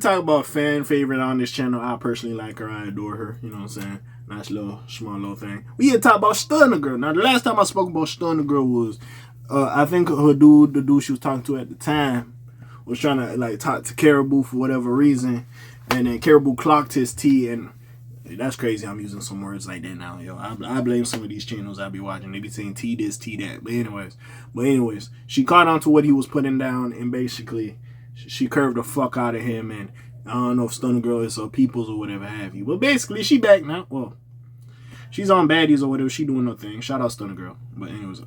Talk about fan favorite on this channel. I personally like her. I adore her. You know what I'm saying? Nice little, small little thing. We had to talk about Stunna Girl. Now, the last time I spoke about Stunna Girl was, I think the dude she was talking to at the time, was trying to like talk to Caribou for whatever reason, and then Caribou clocked his T, and that's crazy. I'm using some words like that now, yo. I blame some of these channels I be watching. They be saying T this, T that. But anyways, she caught on to what he was putting down, and basically she curved the fuck out of him. And I don't know if Stunna Girl is her peoples or whatever have you, but basically she back now. Well, she's on baddies or whatever. She doing her thing. Shout out Stunna Girl. But anyways,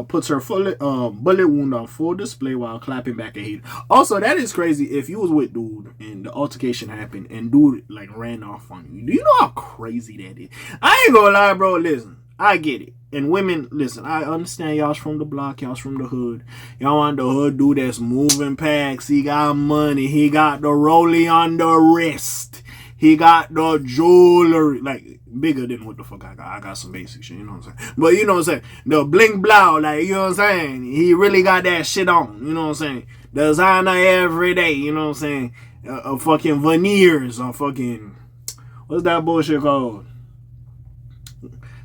puts her bullet wound on full display while clapping back at hater. Also, that is crazy. If you was with dude and the altercation happened and dude like ran off on you, do you know how crazy that is? I ain't gonna lie, bro. Listen, I get it. And women, listen, I understand y'all's from the block, y'all's from the hood. Y'all want the hood dude that's moving packs. He got money. He got the rollie on the wrist. He got the jewelry, like, bigger than what the fuck I got. I got some basic shit, you know what I'm saying? But you know what I'm saying? The bling blow, like, you know what I'm saying? He really got that shit on, you know what I'm saying? Designer every day, you know what I'm saying? Fucking veneers on fucking, what's that bullshit called?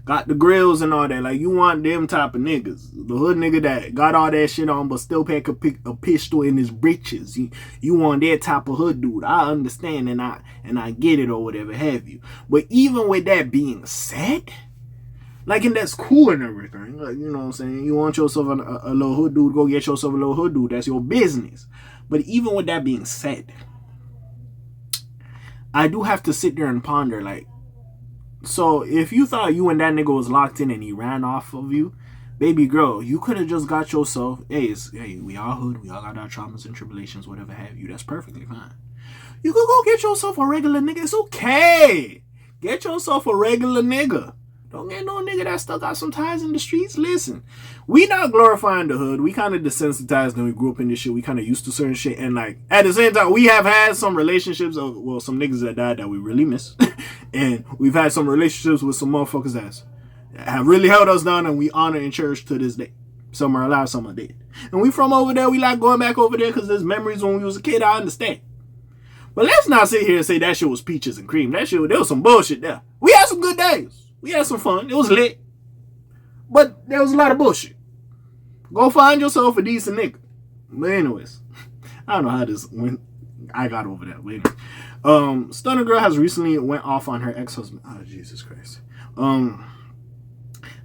Got the grills and all that. Like, you want them type of niggas. The hood nigga that got all that shit on but still pack a pistol in his breeches. You want that type of hood dude. I understand and I get it or whatever have you. But even with that being said, like, and that's cool and everything. Like, you know what I'm saying? You want yourself a little hood dude, go get yourself a little hood dude. That's your business. But even with that being said, I do have to sit there and ponder, like, so if you thought you and that nigga was locked in and he ran off of you, baby girl, you could have just got yourself, hey, we all hood, we all got our traumas and tribulations, whatever have you. That's perfectly fine. You could go get yourself a regular nigga. It's okay. Get yourself a regular nigga. Don't get no nigga that still got some ties in the streets. Listen, we not glorifying the hood. We kind of desensitized when we grew up in this shit. We kind of used to certain shit. And like, at the same time, we have had some relationships of, well, some niggas that died that we really miss. And we've had some relationships with some motherfuckers that have really held us down and we honor and cherish to this day. Some are alive, some are dead. And we from over there, we like going back over there because there's memories when we was a kid. I understand. But let's not sit here and say that shit was peaches and cream. That shit, there was some bullshit there. We had some good days. We had some fun. It was lit. But there was a lot of bullshit. Go find yourself a decent nigga. But anyways, I don't know how this went. I got over that. But anyway. Stunna Girl has recently went off on her ex-husband. Oh, Jesus Christ.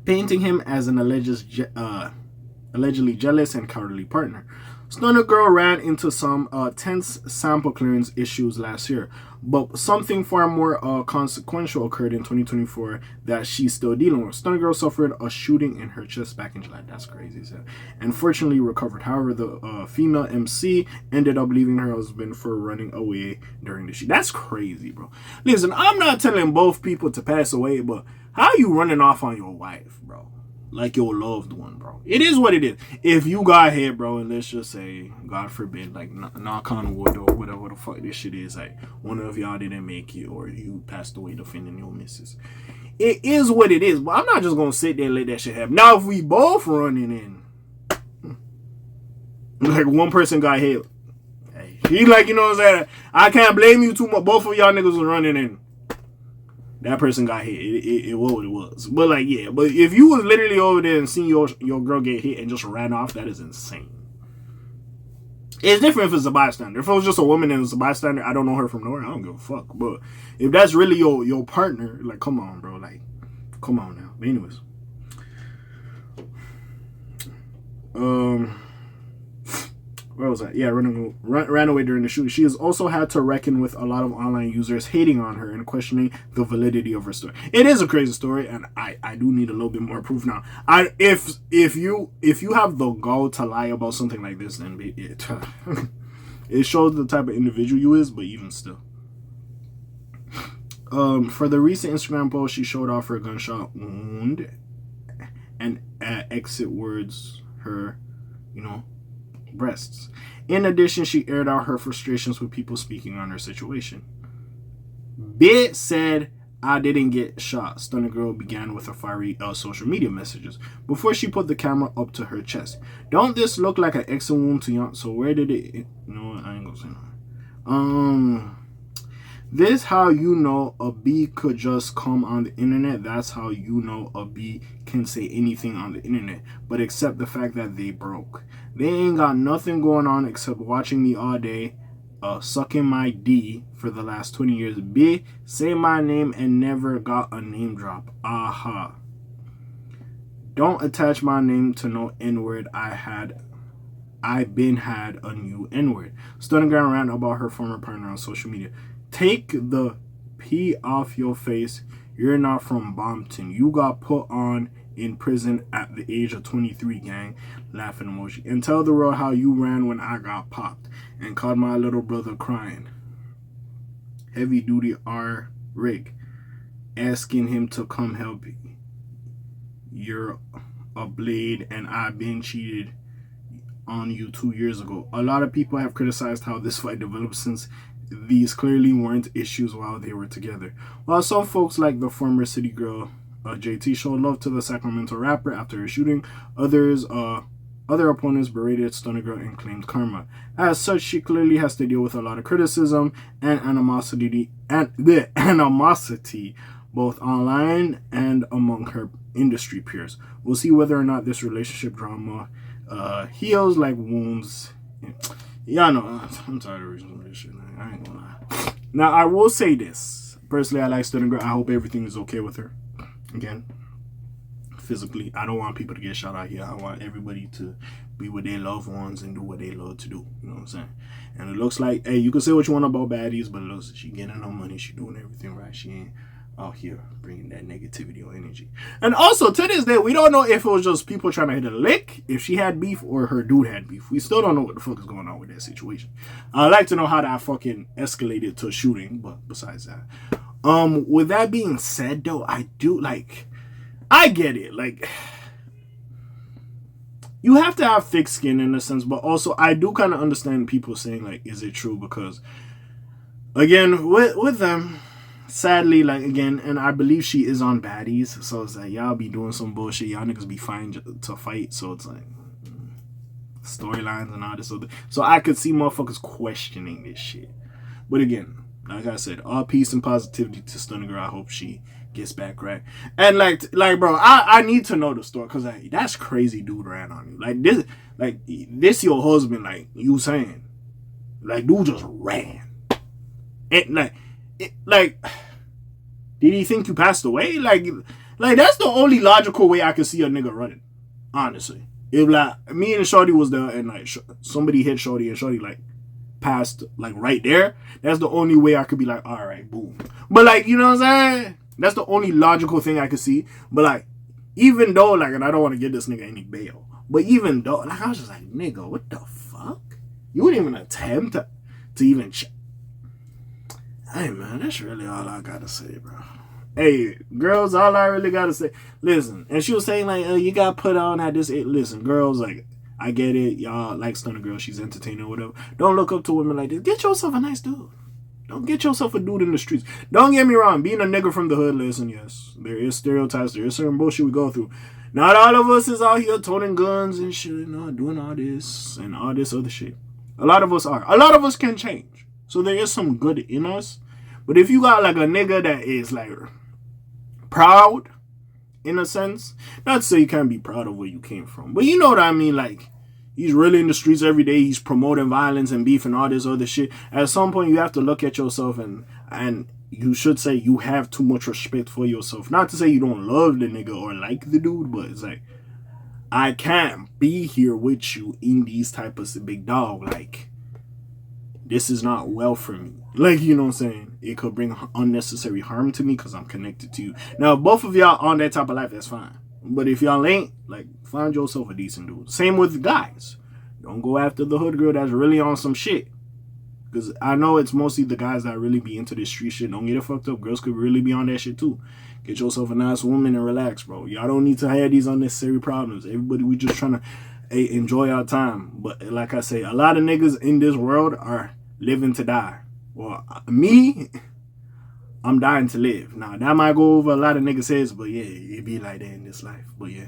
Painting him as an allegedly jealous and cowardly partner. Stunna Girl ran into some tense sample clearance issues last year, but something far more consequential occurred in 2024 that she's still dealing with. Stunna Girl suffered a shooting in her chest back in July. That's crazy, so. And fortunately recovered. However, the female MC ended up leaving her husband for running away during the shoot. That's crazy, bro. Listen, I'm not telling both people to pass away, but how you running off on your wife, bro? Like your loved one, bro. It is what it is. If you got hit, bro, and let's just say, God forbid, like, knock on wood or whatever the fuck this shit is, like, one of y'all didn't make it or you passed away defending your missus. It is what it is, but I'm not just gonna sit there and let that shit happen. Now, if we both running in, like, one person got hit, hey, he like, you know what I'm saying? I can't blame you too much. Both of y'all niggas was running in. That person got hit. It was what it was. But like, yeah. But if you was literally over there and seen your girl get hit and just ran off, that is insane. It's different if it's a bystander. If it was just a woman and it's a bystander, I don't know her from nowhere. I don't give a fuck. But if that's really your partner, like, come on, bro. Like, come on now. But anyways. Where was that? Yeah, ran away during the shoot. She has also had to reckon with a lot of online users hating on her and questioning the validity of her story. It is a crazy story, and I do need a little bit more proof now. If you have the gall to lie about something like this, then it shows the type of individual you is. But even still, for the recent Instagram post, she showed off her gunshot wound and exit words her, breasts. In addition, she aired out her frustrations with people speaking on her situation. Bit said, I didn't get shot. Stunna Girl began with her fiery social media messages before she put the camera up to her chest. Don't this look like an exit wound to young? So where did it? No, I ain't gonna say no. This how you know a B could just come on the internet. That's how you know a B can say anything on the internet, but except the fact that they broke. They ain't got nothing going on except watching me all day, sucking my D for the last 20 years. B, say my name and never got a name drop. Aha. Don't attach my name to no N-word. I been had a new N-word. Stunna Girl ran about her former partner on social media. Take the P off your face. You're not from Bompton. You got put on in prison at the age of 23, gang. Laughing emoji. And tell the world how you ran when I got popped and caught my little brother crying. Heavy duty R rig. Asking him to come help you. You're a blade and I've been cheated on you 2 years ago. A lot of people have criticized how this fight developed since these clearly weren't issues while they were together. While some folks like the former City Girl JT showed love to the Sacramento rapper after her shooting, other opponents berated Stunna Girl and claimed karma. As such, she clearly has to deal with a lot of criticism and animosity both online and among her industry peers. We'll see whether or not this relationship drama heals like wounds. Y'all know I'm tired of reading this shit. I ain't gonna lie. Now I will say this. Personally, I like Stunna Girl. I hope everything is okay with her. Again, physically, I don't want people to get shot out here. I want everybody to be with their loved ones and do what they love to do. You know what I'm saying? And it looks like, hey, you can say what you want about baddies, but it looks like she getting her money. She doing everything right. She ain't out here bringing that negativity or energy. And also, to this day, we don't know if it was just people trying to hit a lick, if she had beef, or her dude had beef. We still don't know what the fuck is going on with that situation. I'd like to know how that fucking escalated to a shooting, but besides that. With that being said, though, I get it. Like, you have to have thick skin in a sense, but also I do kind of understand people saying, like, is it true? Because, again, with them, sadly, like, again, and I believe she is on baddies, so it's like, y'all be doing some bullshit, y'all niggas be fine to fight, so it's like, storylines and all this other, so I could see motherfuckers questioning this shit. But again, like I said, all peace and positivity to Stunna Girl. I hope she gets back right. And like bro, I need to know the story, because like, that's crazy dude ran on you. This your husband, like you saying. Like, dude just ran. And did he think you passed away? Like that's the only logical way I could see a nigga running. Honestly. If like me and Shorty was there and like somebody hit Shorty and Shorty like passed like right there, that's the only way I could be like, all right, boom. But like, you know what I'm saying? That's the only logical thing I could see. But like, even though like, and I don't want to give this nigga any bail, but even though, like, I was just like, nigga, what the fuck? You wouldn't even attempt to even check. Hey man, that's really all I gotta say, bro. Hey, girls, all I really gotta say, listen. And she was saying like, you got put on at this. Listen, girls, like, I get it. Y'all like Stunna Girl. She's entertaining or whatever. Don't look up to women like this. Get yourself a nice dude. Don't get yourself a dude in the streets. Don't get me wrong. Being a nigga from the hood, listen, yes. There is stereotypes. There is certain bullshit we go through. Not all of us is out here toting guns and shit, doing all this and all this other shit. A lot of us are. A lot of us can change. So there is some good in us. But if you got like a nigga that is like proud, in a sense, not to say you can't be proud of where you came from, but you know what I mean, like, he's really in the streets every day, he's promoting violence and beef and all this other shit. At some point you have to look at yourself and you should say you have too much respect for yourself. Not to say you don't love the nigga or like the dude, but it's like, I can't be here with you in these type of big dog, like, this is not well for me. Like, you know what I'm saying? It could bring unnecessary harm to me because I'm connected to you. Now, if both of y'all on that type of life, that's fine. But if y'all ain't, like, find yourself a decent dude. Same with guys. Don't go after the hood girl that's really on some shit. Because I know it's mostly the guys that really be into this street shit. Don't get it fucked up. Girls could really be on that shit too. Get yourself a nice woman and relax, bro. Y'all don't need to have these unnecessary problems. Everybody, we just trying to enjoy our time. But like I say, a lot of niggas in this world are living to die. Well, me, I'm dying to live. Now, that might go over a lot of niggas' heads, but yeah, it be like that in this life. But yeah.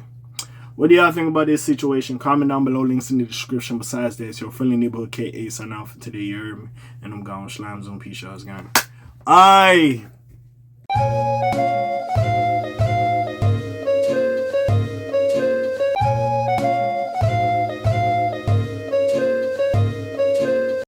What do y'all think about this situation? Comment down below, links in the description. Besides this, your friendly neighborhood K.A. sign out for today, you heard me. And I'm gone. Slimes on peace, y'all. Aye.